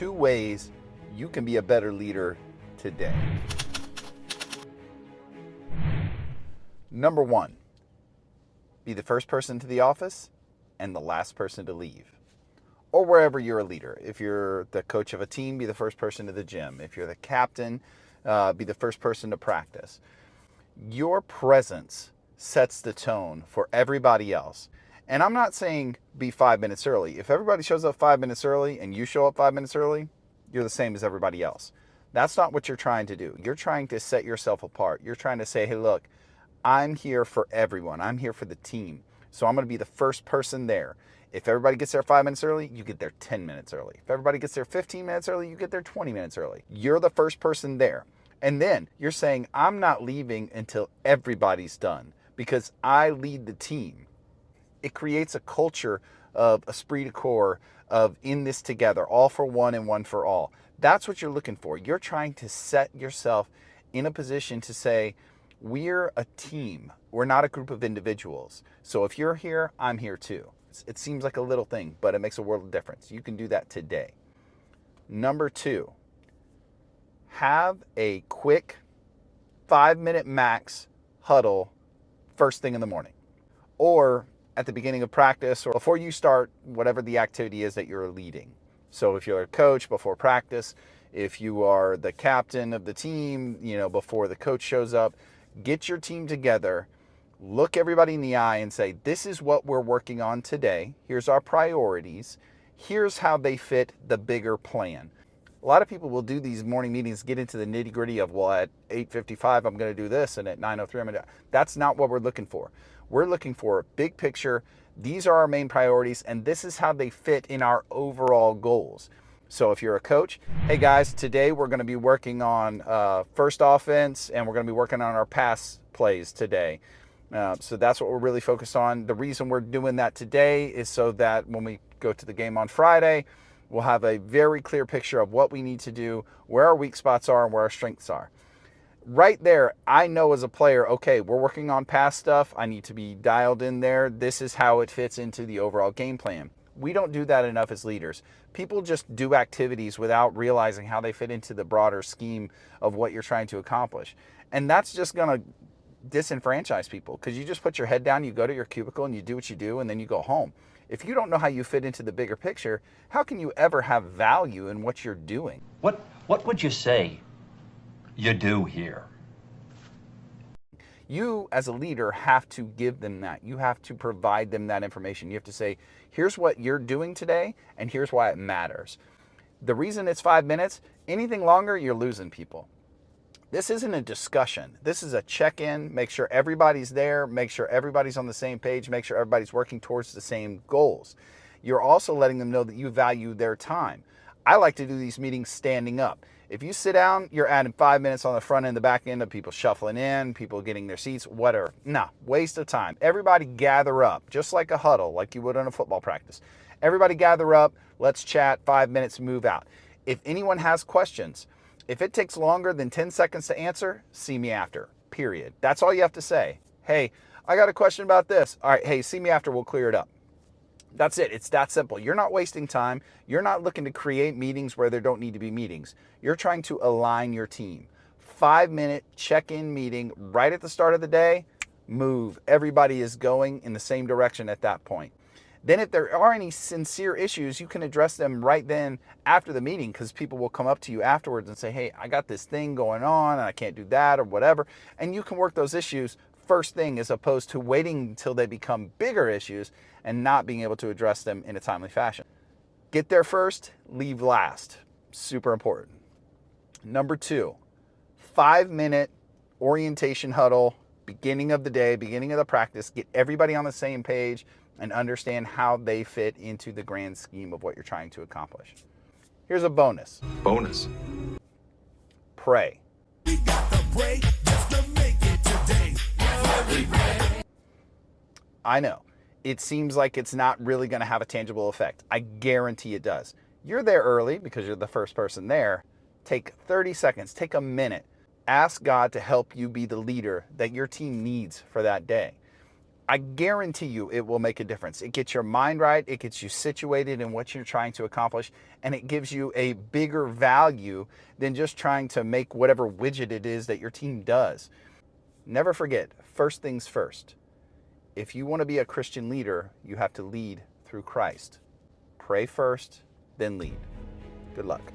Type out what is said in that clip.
2 ways you can be a better leader today. Number 1, be the first person to the office and the last person to leave. Or wherever you're a leader. If you're the coach of a team, be the first person to the gym. If you're the captain, be the first person to practice. Your presence sets the tone for everybody else. And I'm not saying be 5 minutes early. If everybody shows up 5 minutes early and you show up 5 minutes early, you're the same as everybody else. That's not what you're trying to do. You're trying to set yourself apart. You're trying to say, hey, look, I'm here for everyone. I'm here for the team. So I'm going to be the first person there. If everybody gets there 5 minutes early, you get there 10 minutes early. If everybody gets there 15 minutes early, you get there 20 minutes early. You're the first person there. And then you're saying, I'm not leaving until everybody's done because I lead the team. It creates a culture of esprit de corps, of in this together, all for one and one for all. That's what you're looking for. You're trying to set yourself in a position to say, we're a team. We're not a group of individuals. So if you're here, I'm here too. It seems like a little thing, but it makes a world of difference. You can do that today. Number 2, have a quick 5-minute max huddle first thing in the morning, or at the beginning of practice, or before you start whatever the activity is that you're leading. So if you're a coach, before practice, if you are the captain of the team, before the coach shows up, get your team together, look everybody in the eye and say, this is what we're working on today. Here's our priorities. Here's how they fit the bigger plan. A lot of people will do these morning meetings, get into the nitty gritty of, well, at 8:55, I'm going to do this. And at 9:03, I'm going to. That's not what we're looking for. We're looking for a big picture. These are our main priorities, and this is how they fit in our overall goals. So if you're a coach, hey guys, today we're going to be working on first offense, and we're going to be working on our pass plays today. So that's what we're really focused on. The reason we're doing that today is so that when we go to the game on Friday, we'll have a very clear picture of what we need to do, where our weak spots are, and where our strengths are. Right there, I know as a player, okay, we're working on pass stuff. I need to be dialed in there. This is how it fits into the overall game plan. We don't do that enough as leaders. People just do activities without realizing how they fit into the broader scheme of what you're trying to accomplish. And that's just going to disenfranchise people, because you just put your head down, you go to your cubicle and you do what you do, and then you go home. If you don't know how you fit into the bigger picture, how can you ever have value in what you're doing? What would you say you do here? You, as a leader, have to give them that. You have to provide them that information. You have to say, here's what you're doing today, and here's why it matters. The reason it's 5 minutes, anything longer, you're losing people. This isn't a discussion. This is a check-in. Make sure everybody's there. Make sure everybody's on the same page. Make sure everybody's working towards the same goals. You're also letting them know that you value their time. I like to do these meetings standing up. If you sit down, you're adding 5 minutes on the front end, the back end of people shuffling in, people getting their seats, whatever. Nah, waste of time. Everybody gather up, just like a huddle, like you would on a football practice. Everybody gather up. Let's chat. 5 minutes, move out. If anyone has questions, if it takes longer than 10 seconds to answer, see me after, period. That's all you have to say. Hey, I got a question about this. All right, hey, see me after, we'll clear it up. That's it. It's that simple. You're not wasting time. You're not looking to create meetings where there don't need to be meetings. You're trying to align your team. 5-minute check-in meeting right at the start of the day, move. Everybody is going in the same direction at that point. Then if there are any sincere issues, you can address them right then after the meeting, because people will come up to you afterwards and say, hey, I got this thing going on and I can't do that or whatever. And you can work those issues first thing, as opposed to waiting until they become bigger issues and not being able to address them in a timely fashion. Get there first, leave last. Super important. Number 2, 5-minute orientation huddle, beginning of the day, beginning of the practice. Get everybody on the same page and understand how they fit into the grand scheme of what you're trying to accomplish. Here's a bonus. Bonus. Pray. We got to pray just to make it today. I know. It seems like it's not really going to have a tangible effect. I guarantee it does. You're there early because you're the first person there. Take 30 seconds, take a minute. Ask God to help you be the leader that your team needs for that day. I guarantee you it will make a difference. It gets your mind right, it gets you situated in what you're trying to accomplish, and it gives you a bigger value than just trying to make whatever widget it is that your team does. Never forget, first things first. If you want to be a Christian leader, you have to lead through Christ. Pray first, then lead. Good luck.